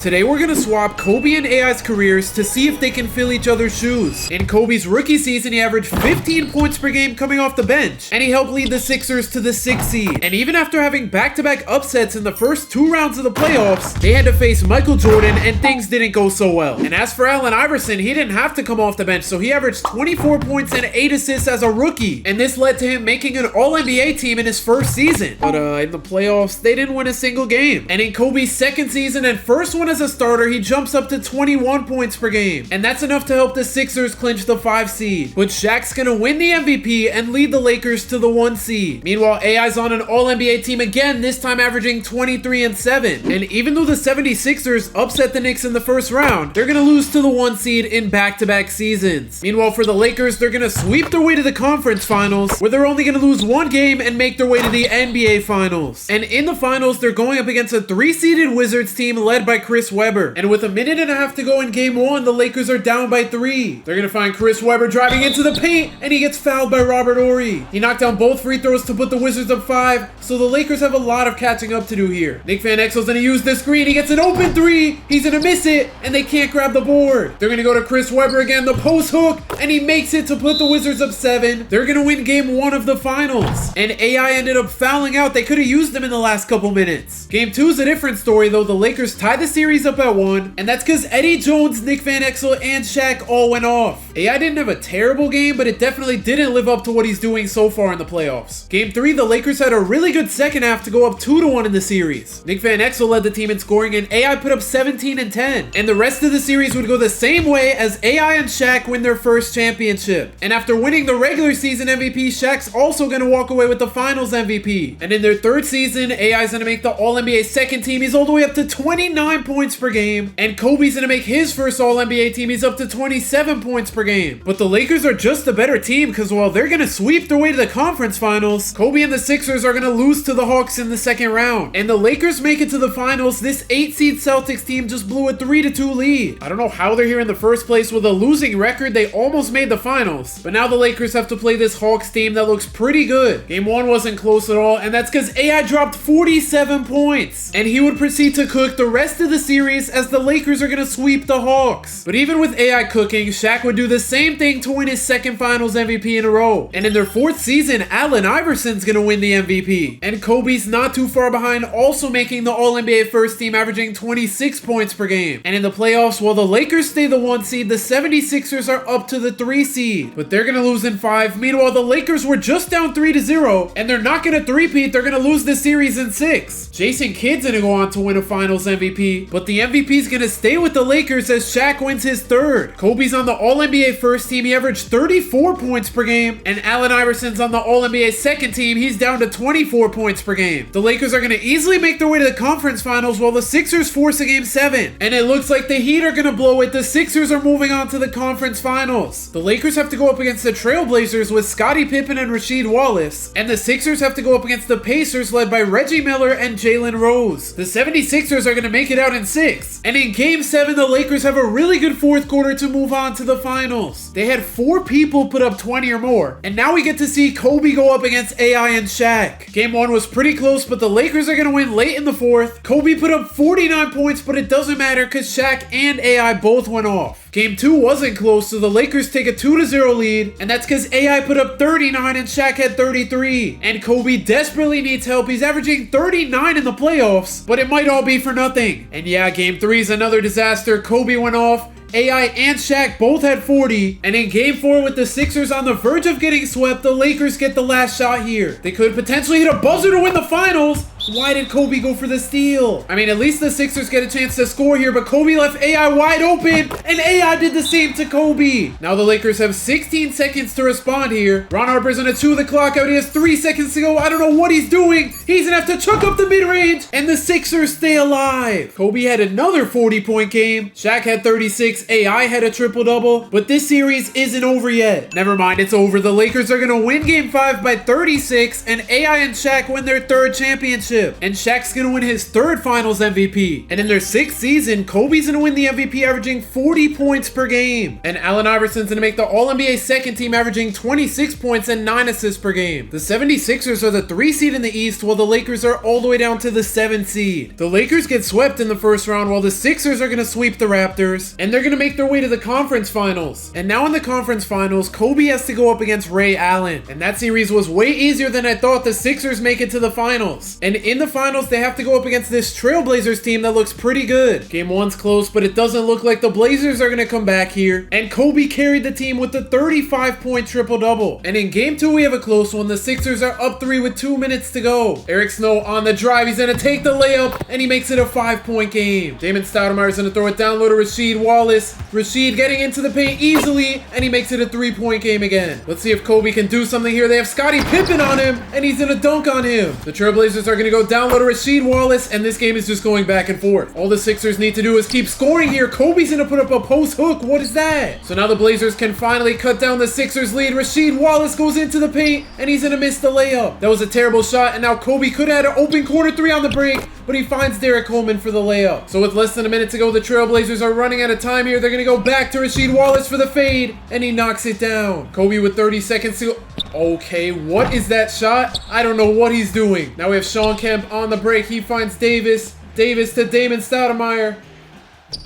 Today we're gonna swap Kobe and AI's careers to see if they can fill each other's shoes. In Kobe's rookie season, he averaged 15 points per game coming off the bench, and he helped lead the Sixers to the 6th seed. And even after having back-to-back upsets in the first 2 rounds of the playoffs, they had to face Michael Jordan and things didn't go so well. And as for Allen Iverson, he didn't have to come off the bench, so he averaged 24 points and 8 assists as a rookie. And this led to him making an All-NBA team in his first season. But in the playoffs, they didn't win a single game. And in Kobe's second season and first one as a starter, he jumps up to 21 points per game, and that's enough to help the Sixers clinch the 5 seed. But Shaq's gonna win the MVP and lead the Lakers to the 1 seed. Meanwhile, AI's on an All-NBA team again, this time averaging 23 and 7. And even though the 76ers upset the Knicks in the first round, they're gonna lose to the 1 seed in back-to-back seasons. Meanwhile, for the Lakers, they're gonna sweep their way to the conference finals, where they're only gonna lose 1 game and make their way to the NBA finals. And in the finals, they're going up against a 3-seeded Wizards team led by Chris Webber. And with a minute and a half to go in game 1, the Lakers are down by 3. They're gonna find Chris Webber driving into the paint, and he gets fouled by Robert Horry. He knocked down both free throws to put the Wizards up 5, so the Lakers have a lot of catching up to do here. Nick Van Exel's gonna use the screen, he gets an open 3, he's gonna miss it, and they can't grab the board. They're gonna go to Chris Webber again, the post hook, and he makes it to put the Wizards up 7. They're gonna win game 1 of the finals. And AI ended up fouling out, they could have used him in the last couple minutes. Game 2 is a different story though, the Lakers tied the series up at 1, and that's because Eddie Jones, Nick Van Exel, and Shaq all went off. AI didn't have a terrible game, but it definitely didn't live up to what he's doing so far in the playoffs. Game 3, the Lakers had a really good second half to go up 2-1 in the series. Nick Van Exel led the team in scoring, and AI put up 17 and 10. And the rest of the series would go the same way as AI and Shaq win their first championship. And after winning the regular season MVP, Shaq's also going to walk away with the finals MVP. And in their 3rd season, AI's going to make the All-NBA second team. He's all the way up to 29 points per game. And Kobe's gonna make his first All-NBA team. He's up to 27 points per game. But the Lakers are just a better team because while they're gonna sweep their way to the conference finals, Kobe and the Sixers are gonna lose to the Hawks in the 2nd round. And the Lakers make it to the finals. This 8-seed Celtics team just blew a 3-2 lead. I don't know how they're here in the first place. With a losing record, they almost made the finals. But now the Lakers have to play this Hawks team that looks pretty good. Game 1 wasn't close at all, and that's because AI dropped 47 points. And he would proceed to cook the rest of the series as the Lakers are gonna sweep the Hawks. But even with AI cooking, Shaq would do the same thing to win his 2nd finals MVP in a row. And in their 4th season, Allen Iverson's gonna win the MVP. And Kobe's not too far behind, also making the All-NBA first team, averaging 26 points per game. And in the playoffs, while the Lakers stay the 1 seed, the 76ers are up to the 3 seed. But they're gonna lose in 5. Meanwhile, the Lakers were just down 3-0, and they're not gonna three-peat, they're gonna lose this series in 6. Jason Kidd's gonna go on to win a finals MVP, but the MVP's gonna stay with the Lakers as Shaq wins his 3rd. Kobe's on the All-NBA first team, he averaged 34 points per game, and Allen Iverson's on the All-NBA second team, he's down to 24 points per game. The Lakers are gonna easily make their way to the conference finals while the Sixers force a game 7. And it looks like the Heat are gonna blow it, the Sixers are moving on to the conference finals. The Lakers have to go up against the Trailblazers with Scottie Pippen and Rasheed Wallace, and the Sixers have to go up against the Pacers led by Reggie Miller and Jalen Rose. The 76ers are gonna make it out in 6. And in game 7, the Lakers have a really good 4th quarter to move on to the finals. They had 4 people put up 20 or more, and now we get to see Kobe go up against AI and Shaq. Game 1 was pretty close, but the Lakers are gonna win late in the 4th. Kobe put up 49 points, but it doesn't matter because Shaq and AI both went off. Game 2 wasn't close, so the Lakers take a 2-0 lead, and that's because AI put up 39 and Shaq had 33. And Kobe desperately needs help. He's averaging 39 in the playoffs, but it might all be for nothing. And yeah, game 3 is another disaster. Kobe went off. AI and Shaq both had 40, and in game 4 with the Sixers on the verge of getting swept, the Lakers get the last shot here. They could potentially hit a buzzer to win the finals. Why did Kobe go for the steal? I mean, at least the Sixers get a chance to score here, but Kobe left AI wide open, and AI did the same to Kobe. Now the Lakers have 16 seconds to respond here. Ron Harper's gonna chew the clock out. He has 3 seconds to go. I don't know what he's doing. He's gonna have to chuck up the mid-range, and the Sixers stay alive. Kobe had another 40-point game. Shaq had 36. AI had a triple-double, but this series isn't over yet. Never mind, it's over. The Lakers are gonna win game 5 by 36, and AI and Shaq win their 3rd championship. championship. And Shaq's gonna win his third finals MVP. And in their sixth season, Kobe's gonna win the MVP averaging 40 points per game. And Allen Iverson's gonna make the All-NBA second team averaging 26 points and 9 assists per game. The 76ers are the 3 seed in the East while the Lakers are all the way down to the 7 seed. The Lakers get swept in the first round while the Sixers are gonna sweep the Raptors. And they're gonna make their way to the conference finals. And now in the conference finals, Kobe has to go up against Ray Allen. And that series was way easier than I thought. The Sixers make it to the finals. And in the finals, they have to go up against this Trailblazers team that looks pretty good. Game 1's close, but it doesn't look like the Blazers are gonna come back here. And Kobe carried the team with the 35-point triple-double. And in game 2, we have a close one. The Sixers are up 3 with 2 minutes to go. Eric Snow on the drive. He's gonna take the layup, and he makes it a 5-point game. Damon Stoudemire's gonna throw it down low to Rasheed Wallace. Rasheed getting into the paint easily, and he makes it a 3-point game again. Let's see if Kobe can do something here. They have Scottie Pippen on him, and he's gonna dunk on him. The Trailblazers are gonna go down low to Rasheed Wallace, and this game is just going back and forth. All the Sixers need to do is keep scoring here. Kobe's gonna put up a post hook. What is that? So now the Blazers can finally cut down the Sixers lead. Rasheed Wallace goes into the paint, and he's gonna miss the layup. That was a terrible shot, and now Kobe could have had an open corner 3 on the break, but he finds Derek Coleman for the layup. So with less than a minute to go, the Trailblazers are running out of time here. They're gonna go back to Rasheed Wallace for the fade, and he knocks it down. Kobe with 30 seconds to go. Okay, what is that shot? I don't know what he's doing. Now we have Sean Kemp on the break. He finds Davis. Davis to Damon Stoudemire.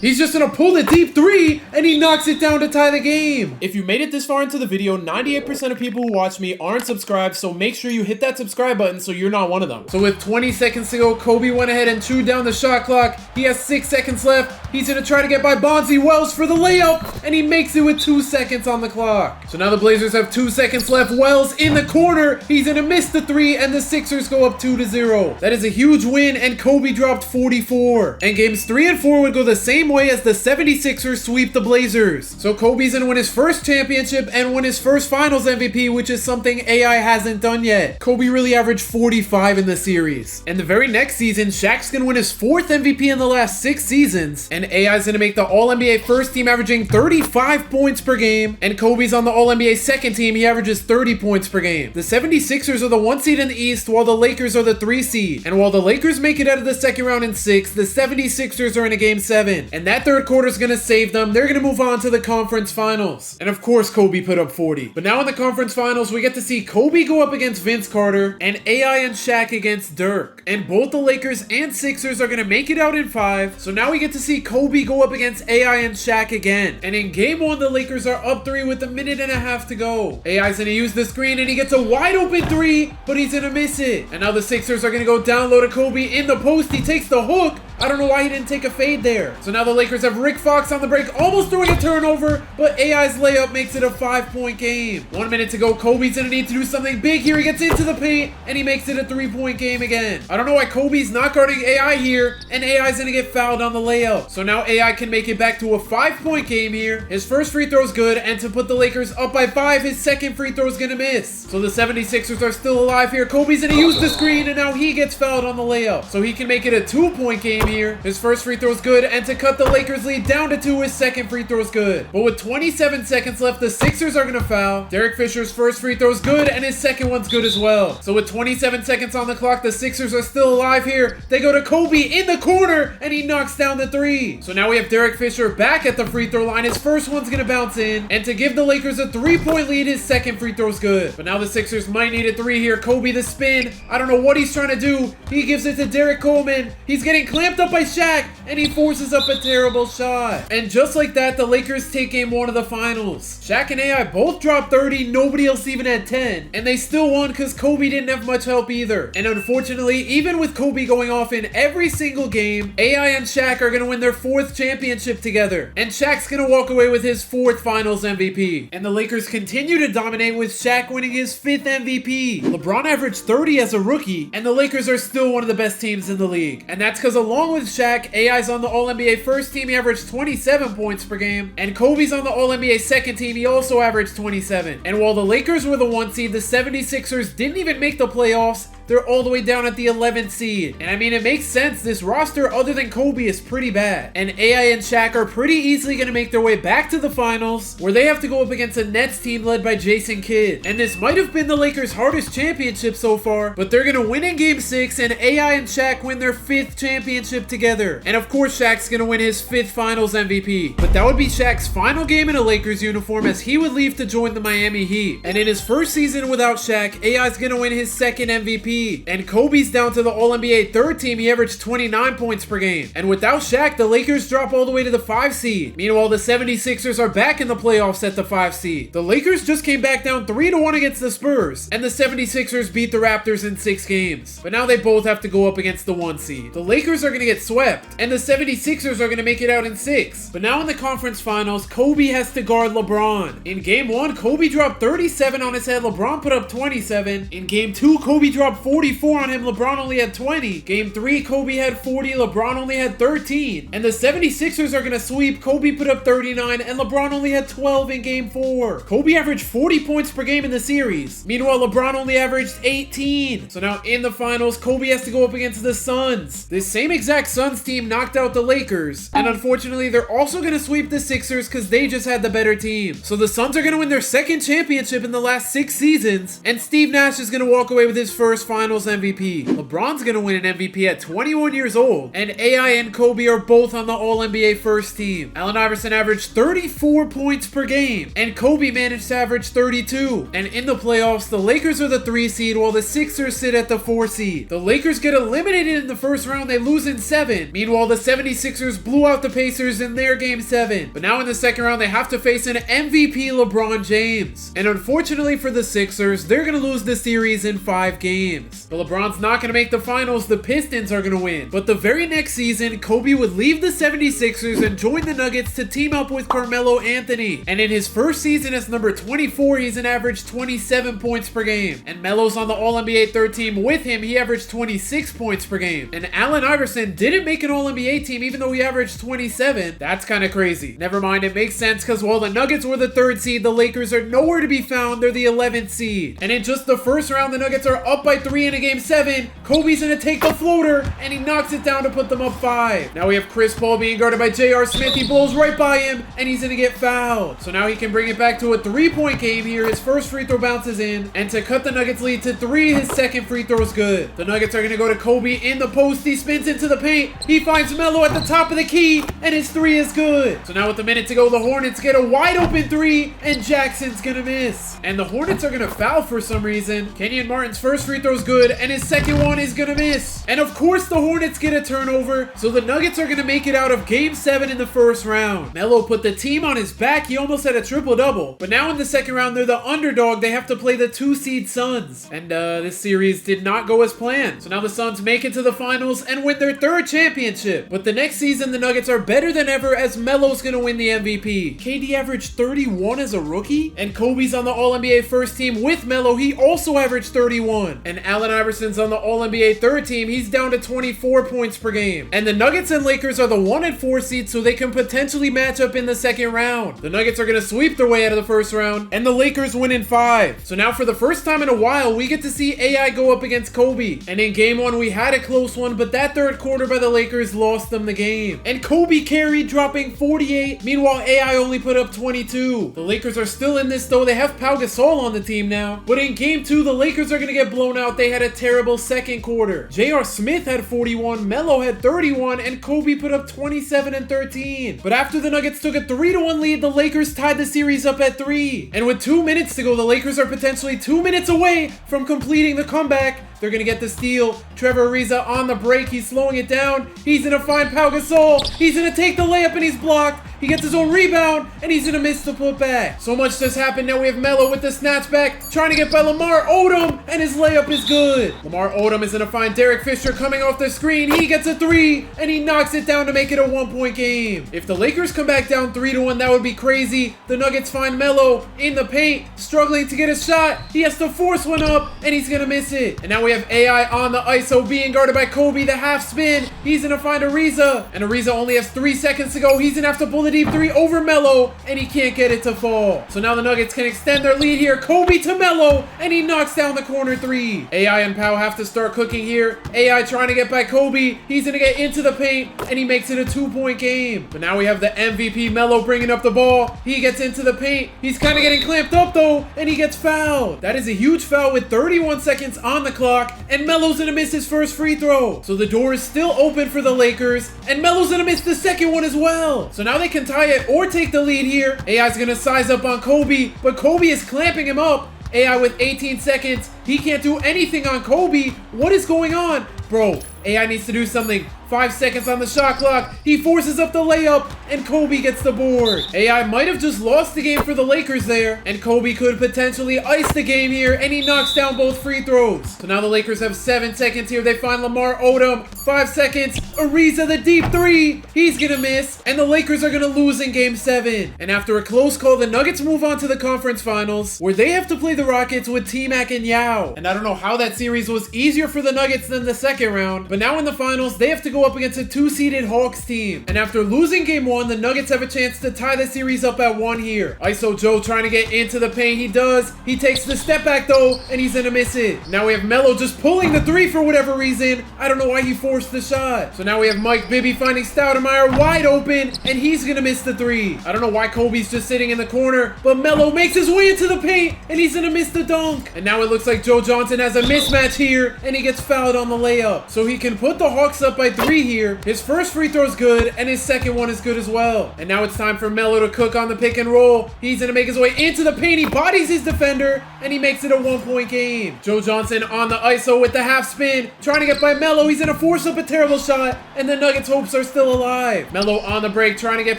He's just gonna pull the deep 3, and he knocks it down to tie the game. If you made it this far into the video, 98% of people who watch me aren't subscribed, so make sure you hit that subscribe button so you're not one of them. So with 20 seconds to go, Kobe went ahead and chewed down the shot clock. He has 6 seconds left. He's gonna try to get by Bonzi Wells for the layup, and he makes it with 2 seconds on the clock. So now the Blazers have 2 seconds left. Wells in the corner. He's gonna miss the 3, and the Sixers go up 2-0. That is a huge win, and Kobe dropped 44. And games 3 and 4 would go the same way as the 76ers sweep the Blazers. So Kobe's gonna win his first championship and win his first finals MVP, which is something AI hasn't done yet. Kobe really averaged 45 in the series. And the very next season, Shaq's gonna win his 4th MVP in the last 6 seasons. And AI's gonna make the All-NBA first team averaging 35 points per game. And Kobe's on the All-NBA second team. He averages 30 points per game. The 76ers are the 1 seed in the East, while the Lakers are the 3 seed. And while the Lakers make it out of the second round in 6, the 76ers are in a game 7. And that third quarter is going to save them. They're going to move on to the conference finals. And of course, Kobe put up 40. But now in the conference finals, we get to see Kobe go up against Vince Carter and AI and Shaq against Dirk. And both the Lakers and Sixers are going to make it out in 5. So now we get to see Kobe go up against AI and Shaq again. And in game 1, the Lakers are up 3 with a minute and a half to go. AI's going to use the screen, and he gets a wide open 3, but he's going to miss it. And now the Sixers are going to go down low to Kobe in the post. He takes the hook. I don't know why he didn't take a fade there. So now the Lakers have Rick Fox on the break, almost throwing a turnover, but AI's layup makes it a 5-point game. 1 minute to go. Kobe's gonna need to do something big here. He gets into the paint, and he makes it a 3-point game again. I don't know why Kobe's not guarding AI here, and AI's gonna get fouled on the layup. So now AI can make it back to a 5-point game here. His first free throw's good, and to put the Lakers up by 5, his second free throw's gonna miss. So the 76ers are still alive here. Kobe's gonna use the screen, and now he gets fouled on the layup. So he can make it a 2-point game here. His first free throw's good, and to cut the Lakers lead down to 2, his second free throw's good. But with 27 seconds left, the Sixers are gonna foul. Derek Fisher's first free throw's good, and his second one's good as well. So with 27 seconds on the clock, the Sixers are still alive here. They go to Kobe in the corner, and he knocks down the 3. So now we have Derek Fisher back at the free throw line. His first one's gonna bounce in, and to give the Lakers a 3-point lead, his second free throw's good. But now the Sixers might need a 3 here. Kobe the spin. I don't know what he's trying to do. He gives it to Derek Coleman. He's getting clamped up by Shaq, and he forces up a terrible shot. And just like that, the Lakers take game 1 of the finals. Shaq and AI both dropped 30, nobody else even had 10, and they still won because Kobe didn't have much help either. And unfortunately, even with Kobe going off in every single game, AI and Shaq are going to win their 4th championship together, and Shaq's going to walk away with his 4th finals MVP. And the Lakers continue to dominate with Shaq winning his 5th MVP. LeBron averaged 30 as a rookie, and the Lakers are still one of the best teams in the league. And that's because along with Shaq, AI's on the All-NBA first team. He averaged 27 points per game, and Kobe's on the All-NBA second team. He also averaged 27. And while the Lakers were the 1 seed, the 76ers didn't even make the playoffs, they're all the way down at the 11th seed. And I mean, it makes sense. This roster, other than Kobe, is pretty bad. And AI and Shaq are pretty easily going to make their way back to the finals, where they have to go up against a Nets team led by Jason Kidd. And this might have been the Lakers' hardest championship so far, but they're going to win in Game 6, and AI and Shaq win their 5th championship together. And of course, Shaq's going to win his 5th Finals MVP. But that would be Shaq's final game in a Lakers uniform, as he would leave to join the Miami Heat. And in his first season without Shaq, AI's going to win his 2nd MVP. And Kobe's down to the All-NBA 3rd team. He averaged 29 points per game. And without Shaq, the Lakers drop all the way to the 5 seed. Meanwhile, the 76ers are back in the playoffs at the 5 seed. The Lakers just came back down 3-1 against the Spurs, and the 76ers beat the Raptors in 6 games. But now they both have to go up against the 1 seed. The Lakers are going to get swept, and the 76ers are going to make it out in 6. But now in the conference finals, Kobe has to guard LeBron. In Game 1, Kobe dropped 37 on his head, LeBron put up 27. In Game 2, Kobe dropped 44 on him, LeBron only had 20. Game 3, Kobe had 40, LeBron only had 13. And the 76ers are going to sweep. Kobe put up 39, and LeBron only had 12 in Game 4. Kobe averaged 40 points per game in the series. Meanwhile, LeBron only averaged 18. So now in the finals, Kobe has to go up against the Suns. This same exact Suns team knocked out the Lakers, and unfortunately, they're also going to sweep the Sixers because they just had the better team. So the Suns are going to win their 2nd championship in the last 6 seasons, and Steve Nash is going to walk away with his 1st Finals MVP. LeBron's going to win an MVP at 21 years old, and AI and Kobe are both on the All-NBA 1st team. Allen Iverson averaged 34 points per game, and Kobe managed to average 32. And in the playoffs, the Lakers are the 3 seed while the Sixers sit at the 4 seed. The Lakers get eliminated in the first round, they lose in 7. Meanwhile, the 76ers blew out the Pacers in their Game 7. But now in the second round, they have to face an MVP LeBron James. And unfortunately for the Sixers, they're going to lose the series in 5 games. But LeBron's not going to make the finals, the Pistons are going to win. But the very next season, Kobe would leave the 76ers and join the Nuggets to team up with Carmelo Anthony. And in his first season as number 24, he's an average 27 points per game. And Melo's on the All-NBA 3rd team with him, he averaged 26 points per game. And Allen Iverson didn't make an All-NBA team even though he averaged 27. That's kind of crazy. Never mind, it makes sense because while the Nuggets were the 3rd seed, the Lakers are nowhere to be found. They're the 11th seed. And in just the first round, the Nuggets are up by 3 in a Game 7. Kobe's going to take the floater, and he knocks it down to put them up 5. Now we have Chris Paul being guarded by J.R. Smith. He blows right by him, and he's going to get fouled. So now he can bring it back to a 3-point game here. His first free throw bounces in, and to cut the Nuggets lead to 3, his second free throw is good. The Nuggets are going to go to Kobe in the post. He spins into the paint. He finds Melo at the top of the key, and his 3 is good. So now with a minute to go, the Hornets get a wide open 3, and Jackson's going to miss. And the Hornets are going to foul for some reason. Kenyon Martin's first free throw is good, and his second one is going to miss. And of course, the Hornets get a turnover, so the Nuggets are going to make it out of Game 7 in the first round. Melo put the team on his back. He almost had a triple-double. But now in the second round, they're the underdog. They have to play the 2-seed Suns. And this series did not go as planned. So now the Suns make it to the finals and win their 3rd championship. But the next season, the Nuggets are better than ever as Melo's going to win the MVP. KD averaged 31 as a rookie, and Kobe's on the All-NBA 1st team with Melo. He also averaged 31. And Allen Iverson's on the All-NBA 3rd team. He's down to 24 points per game. And the Nuggets and Lakers are the 1 and 4 seeds, so they can potentially match up in the second round. The Nuggets are going to sweep their way out of the first round, and the Lakers win in 5. So now for the first time in a while, we get to see AI go up against Kobe. And in Game 1, we had a close one, but that 3rd quarter by the Lakers lost them the game. And Kobe carried, dropping 48. Meanwhile, AI only put up 22. The Lakers are still in this though. They have Pau Gasol on the team now. But in Game 2, the Lakers are going to get blown out. They had a terrible second quarter. J.R. Smith had 41, Melo had 31, and Kobe put up 27 and 13. But after the Nuggets took a 3-1 lead, the Lakers tied the series up at 3. And with 2 minutes to go, the Lakers are potentially 2 minutes away from completing the comeback. They're going to get the steal. Trevor Ariza on the break. He's slowing it down. He's going to find Pau Gasol. He's going to take the layup, and he's blocked. He gets his own rebound, and he's going to miss the putback. So much just happened. Now we have Melo with the snatchback, trying to get by Lamar Odom, and his layup is good. Lamar Odom is going to find Derek Fisher coming off the screen. He gets a 3, and he knocks it down to make it a 1-point game. If the Lakers come back down 3-1, that would be crazy. The Nuggets find Melo in the paint, struggling to get a shot. He has to force one up, and he's going to miss it. And now we have AI on the ISO being guarded by Kobe, the half spin. He's going to find Ariza, and Ariza only has 3 seconds to go. He's going to have to pull the deep three over Melo, and he can't get it to fall. So now the Nuggets can extend their lead here. Kobe to Melo, and he knocks down the corner three. AI and Powell have to start cooking here. AI trying to get by Kobe. He's gonna get into the paint, and he makes it a 2-point game. But now we have the MVP Melo bringing up the ball. He gets into the paint. He's kind of getting clamped up though, and he gets fouled. That is a huge foul with 31 seconds on the clock, and Melo's gonna miss his first free throw. So the door is still open for the Lakers, and Melo's gonna miss the second one as well. So now they can tie it or take the lead here. AI's gonna size up on Kobe, but Kobe is clamping him up. AI with 18 seconds. He can't do anything on Kobe. What is going on? Bro, AI needs to do something. 5 seconds on the shot clock. He forces up the layup, and Kobe gets the board. AI might have just lost the game for the Lakers there, and Kobe could potentially ice the game here, and he knocks down both free throws. So now the Lakers have 7 seconds here. They find Lamar Odom. 5 seconds. Ariza the deep three. He's gonna miss, and the Lakers are gonna lose in game 7. And after a close call, the Nuggets move on to the conference finals, where they have to play the Rockets with T-Mac and Yao. And I don't know how that series was easier for the Nuggets than the second round, but now in the finals, they have to go up against a 2-seeded Hawks team. And after losing game 1, the Nuggets have a chance to tie the series up at 1 here. ISO Joe trying to get into the paint. He does. He takes the step back though, and he's gonna miss it. Now we have Melo just pulling the 3 for whatever reason. I don't know why he forced the shot. So now we have Mike Bibby finding Stoudemire wide open, and he's gonna miss the 3. I don't know why Kobe's just sitting in the corner, but Melo makes his way into the paint, and he's gonna miss the dunk. And now it looks like Joe Johnson has a mismatch here, and he gets fouled on the layup. So he can put the Hawks up by 3 here. His first free throw is good, and his second one is good as well. And now it's time for Melo to cook on the pick and roll. He's gonna make his way into the paint. He bodies his defender, and he makes it a 1-point game. Joe Johnson on the ISO with the half spin, trying to get by Melo. He's gonna force up a terrible shot, and the Nuggets' hopes are still alive. Melo on the break, trying to get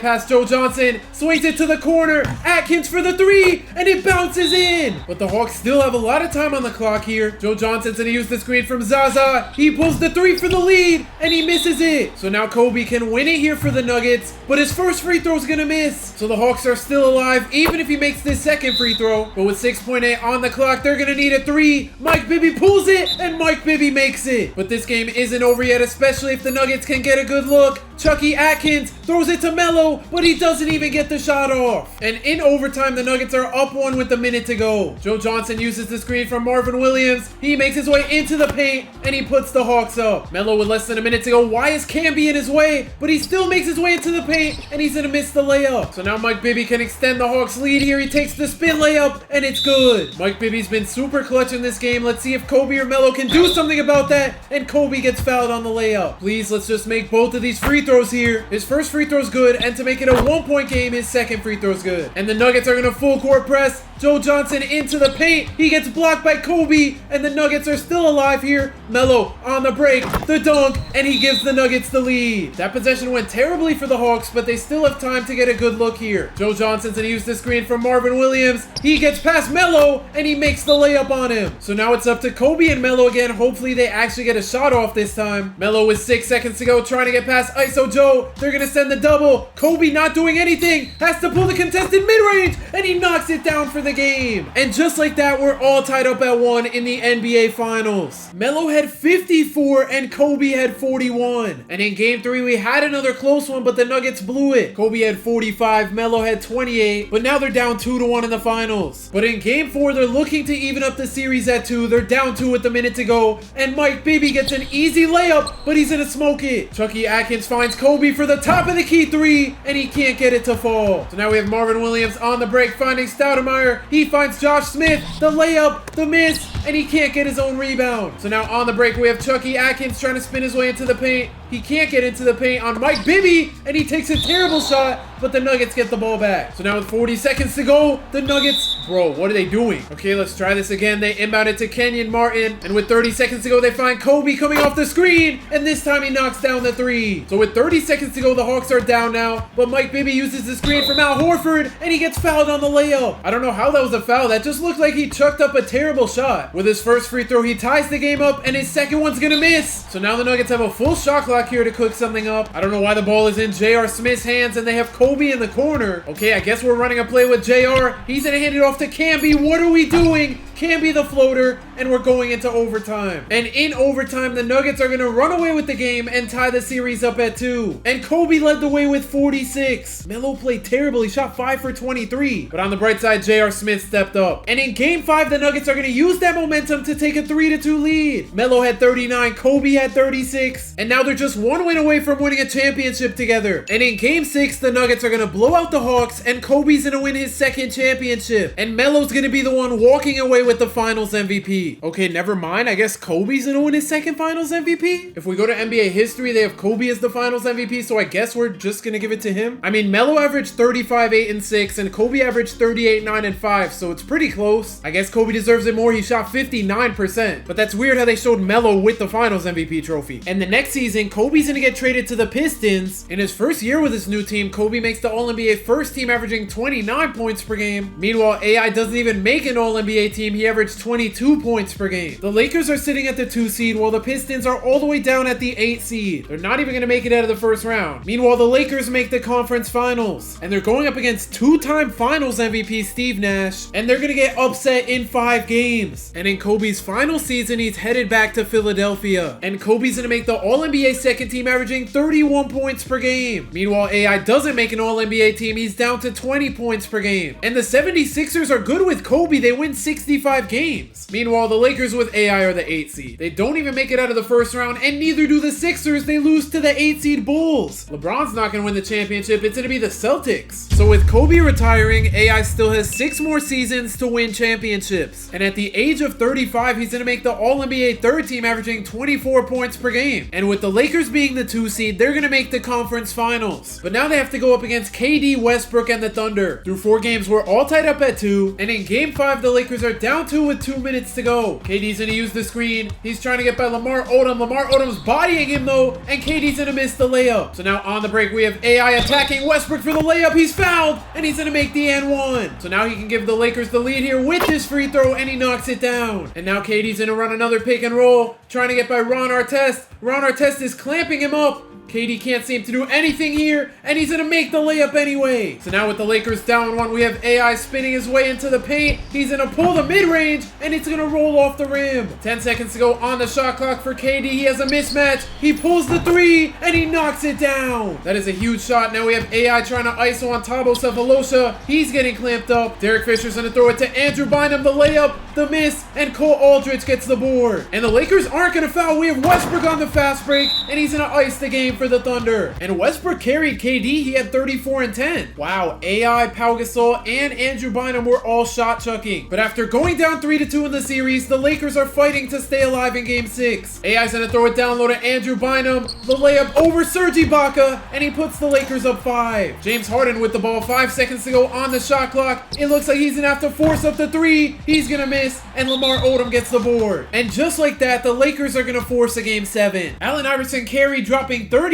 past Joe Johnson, swings it to the corner. Atkins for the 3, and it bounces in. But the Hawks still have a lot of time on the clock here. Joe Johnson's gonna use the screen from Zaza. He pulls the 3 for the lead, and he misses it. So now Kobe can win it here for the Nuggets, but his first free throw is gonna miss. So the Hawks are still alive, even if he makes this second free throw. But with 6.8 on the clock, they're gonna need a 3. Mike Bibby pulls it, and Mike Bibby makes it. But this game isn't over yet, especially if the Nuggets can get a good look. Chucky Atkins throws it to Melo, but he doesn't even get the shot off. And in overtime, the Nuggets are up 1 with a minute to go. Joe Johnson uses the screen from Marvin Williams. He makes his way into the paint, and he puts the Hawks up. Melo with less than a minute to go. Why is Camby in his way? But he still makes his way into the paint, and he's gonna miss the layup. So now Mike Bibby can extend the Hawks lead here. He takes the spin layup, and it's good. Mike Bibby's been super clutch in this game. Let's see if Kobe or Melo can do something about that, and Kobe gets fouled on the layup. Please, let's just make both of these free throws here. His first free throw's good, and to make it a 1-point game, his second free throw's good. And the Nuggets are gonna full court press. Joe Johnson into the paint. He gets blocked by Kobe, and the Nuggets are still alive here. Melo on the break, the dunk, and he gives the Nuggets the lead. That possession went terribly for the Hawks, but they still have time to get a good look here. Joe Johnson's gonna use the screen from Marvin Williams. He gets past Melo, and he makes the layup on him. So now it's up to Kobe and Melo again. Hopefully they actually get a shot off this time. Melo with 6 seconds to go, trying to get past ISO Joe. They're gonna send the double. Kobe not doing anything, has to pull the contested mid-range, and he knocks it down for the game. And just like that, we're all tied up at 1 in the NBA Finals. Melo had 54 and Kobe had 41. And in game 3, we had another close one, but the Nuggets blew it. Kobe had 45, Melo had 28, but now they're down 2-1 in the finals. But in game 4, they're looking to even up the series at 2. They're down 2 with a minute to go, and Mike Bibby gets an easy layup, but he's gonna smoke it. Chucky Atkins finds Kobe for the top of the key 3, and he can't get it to fall. So now we have Marvin Williams on the break finding Stoudemire. He finds Josh Smith, the layup, the miss, and he can't get his own rebound. So now on the break, we have Chucky Atkins trying to spin his way into the paint. He can't get into the paint on Mike Bibby, and he takes a terrible shot, but the Nuggets get the ball back. So now with 40 seconds to go, the Nuggets... Bro, what are they doing? Okay, let's try this again. They inbound it to Kenyon Martin, and with 30 seconds to go, they find Kobe coming off the screen, and this time he knocks down the 3. So with 30 seconds to go, the Hawks are down now, but Mike Bibby uses the screen from Al Horford, and he gets fouled on the layup. I don't know how that was a foul. That just looked like he chucked up a terrible shot. With his first free throw, he ties the game up, and his second one's gonna miss. So now the Nuggets have a full shot clock here to cook something up. I don't know why the ball is in J.R. Smith's hands, and they have Kobe in the corner. Okay, I guess we're running a play with J.R. He's gonna hand it off to Camby. What are we doing? can be the floater, and we're going into overtime. And in overtime, the Nuggets are going to run away with the game and tie the series up at 2. And Kobe led the way with 46. Melo played terrible. He shot 5 for 23. But on the bright side, J.R. Smith stepped up. And in game 5, the Nuggets are going to use that momentum to take a 3-2 lead. Melo had 39, Kobe had 36. And now they're just one win away from winning a championship together. And in game 6, the Nuggets are going to blow out the Hawks, and Kobe's going to win his second championship. And Melo's going to be the one walking away with the finals MVP. Okay, never mind. I guess Kobe's going to win his second finals MVP? If we go to NBA history, they have Kobe as the finals MVP, so I guess we're just going to give it to him. I mean, Melo averaged 35, 8, and 6, and Kobe averaged 38, 9, and 5, so it's pretty close. I guess Kobe deserves it more. He shot 59%. But that's weird how they showed Melo with the finals MVP trophy. And the next season, Kobe's going to get traded to the Pistons. In his first year with his new team, Kobe makes the All-NBA first team, averaging 29 points per game. Meanwhile, AI doesn't even make an All-NBA team. He averaged 22 points per game. The Lakers are sitting at the 2 seed, while the Pistons are all the way down at the 8 seed. They're not even going to make it out of the first round. Meanwhile, the Lakers make the conference finals, and they're going up against two-time finals MVP Steve Nash, and they're going to get upset in 5 games. And in Kobe's final season, he's headed back to Philadelphia, and Kobe's going to make the All-NBA second team, averaging 31 points per game. Meanwhile, AI doesn't make an All-NBA team. He's down to 20 points per game. And the 76ers are good with Kobe. They win 65 games. Meanwhile, the Lakers with AI are the 8 seed. They don't even make it out of the first round, and neither do the Sixers. They lose to the 8 seed Bulls. LeBron's not going to win the championship. It's going to be the Celtics. So with Kobe retiring, AI still has 6 more seasons to win championships. And at the age of 35, he's going to make the All-NBA third team, averaging 24 points per game. And with the Lakers being the 2 seed, they're going to make the conference finals. But now they have to go up against KD, Westbrook, and the Thunder. Through 4 games, we're all tied up at 2. And in game 5, the Lakers are down 2 with 2 minutes to go. KD's going to use the screen. He's trying to get by Lamar Odom. Lamar Odom's bodying him though, and KD's going to miss the layup. So now on the break, we have AI attacking Westbrook for the layup. He's fouled, and he's going to make the and 1. So now he can give the Lakers the lead here with this free throw, and he knocks it down. And now KD's going to run another pick and roll, trying to get by Ron Artest. Ron Artest is clamping him up. KD can't seem to do anything here, and he's gonna make the layup anyway. So now with the Lakers down 1, we have AI spinning his way into the paint. He's gonna pull the mid-range, and it's gonna roll off the rim. 10 seconds to go on the shot clock for KD. He has a mismatch. He pulls the 3, and he knocks it down. That is a huge shot. Now we have AI trying to ISO on Thabo Sefolosha. He's getting clamped up. Derek Fisher's gonna throw it to Andrew Bynum. The layup, the miss, and Cole Aldrich gets the board. And the Lakers aren't gonna foul. We have Westbrook on the fast break, and he's gonna ice the game for the Thunder. And Westbrook carried KD. He had 34 and 10. Wow, AI, Pau Gasol, and Andrew Bynum were all shot chucking. But after going down 3-2 in the series, the Lakers are fighting to stay alive in game 6. AI's gonna throw it down low to Andrew Bynum. The layup over Serge Ibaka, and he puts the Lakers up 5. James Harden with the ball, 5 seconds to go on the shot clock. It looks like he's gonna have to force up the 3. He's gonna miss, and Lamar Odom gets the board. And just like that, the Lakers are gonna force a game 7. Allen Iverson carried, dropping 33.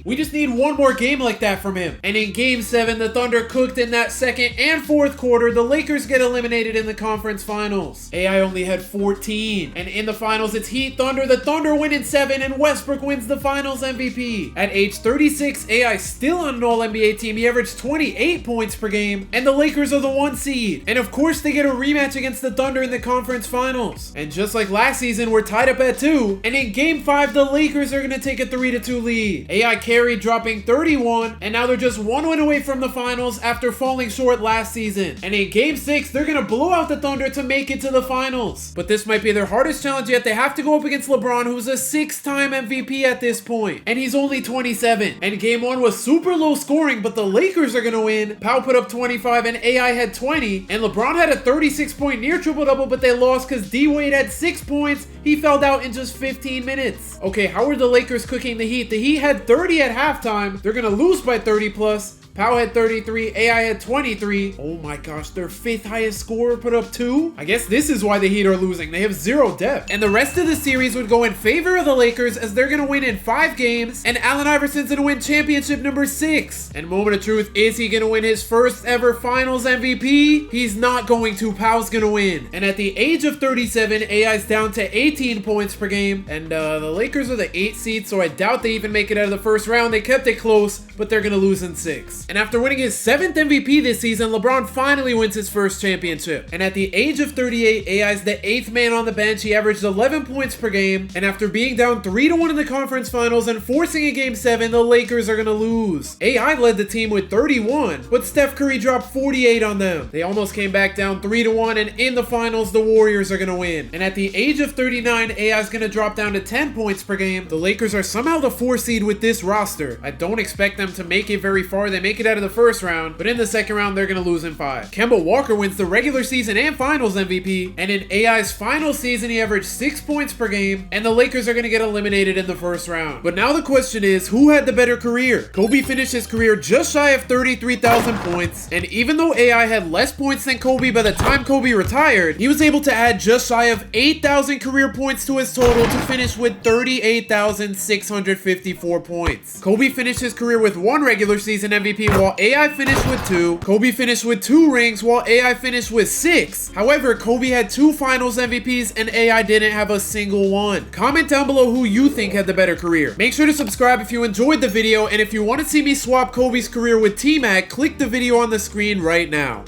We just need one more game like that from him. And in game 7, the Thunder cooked in that second and fourth quarter. The Lakers get eliminated in the conference finals. AI only had 14. And in the finals, it's Heat Thunder. The Thunder win in 7, and Westbrook wins the finals MVP. At age 36, AI still on an All-NBA team. He averaged 28 points per game, and the Lakers are the 1 seed. And of course, they get a rematch against the Thunder in the conference finals. And just like last season, we're tied up at 2. And in game 5, the Lakers are going to take a 3-2 lead. AI carried, dropping 31, and now they're just 1 win away from the finals after falling short last season. And in game 6, they're gonna blow out the Thunder to make it to the finals. But this might be their hardest challenge yet. They have to go up against LeBron, who's a 6-time MVP at this point, and he's only 27. And game 1 was super low scoring, but the Lakers are gonna win. Pau put up 25, and AI had 20, and LeBron had a 36-point near triple-double, but they lost because D-Wade had 6 points. He fouled out in just 15 minutes. Okay, how are the Lakers cooking the Heat? The Heat had 30 at halftime. They're gonna lose by 30 plus. Pau had 33, AI had 23. Oh my gosh, their 5th highest scorer put up 2? I guess this is why the Heat are losing. They have 0 depth. And the rest of the series would go in favor of the Lakers, as they're gonna win in 5 games, and Allen Iverson's gonna win championship number 6. And moment of truth, is he gonna win his first ever finals MVP? He's not going to. Pau's gonna win. And at the age of 37, AI's down to 18 points per game, and the Lakers are the 8th seed, so I doubt they even make it out of the first round. They kept it close, but they're gonna lose in 6. And after winning his 7th MVP this season, LeBron finally wins his first championship. And at the age of 38, AI's the 8th man on the bench. He averaged 11 points per game. And after being down 3-1 in the conference finals and forcing a game 7, the Lakers are gonna lose. AI led the team with 31, but Steph Curry dropped 48 on them. They almost came back down 3-1, and in the finals, the Warriors are gonna win. And at the age of 39, AI's gonna drop down to 10 points per game. The Lakers are somehow the 4 seed with this roster. I don't expect them to make it very far. They make it out of the first round, but in the second round, they're gonna lose in 5. Kemba Walker wins the regular season and finals MVP, and in AI's final season, he averaged 6 points per game, and the Lakers are gonna get eliminated in the first round. But now the question is, who had the better career? Kobe finished his career just shy of 33,000 points, and even though AI had less points than Kobe by the time Kobe retired, he was able to add just shy of 8,000 career points to his total to finish with 38,654 points. Kobe finished his career with 1 regular season MVP while AI finished with 2. Kobe finished with 2 rings while AI finished with 6. However, Kobe had 2 finals MVPs and AI didn't have a single one. Comment down below who you think had the better career. Make sure to subscribe if you enjoyed the video, and if you want to see me swap Kobe's career with T-Mac, click the video on the screen right now.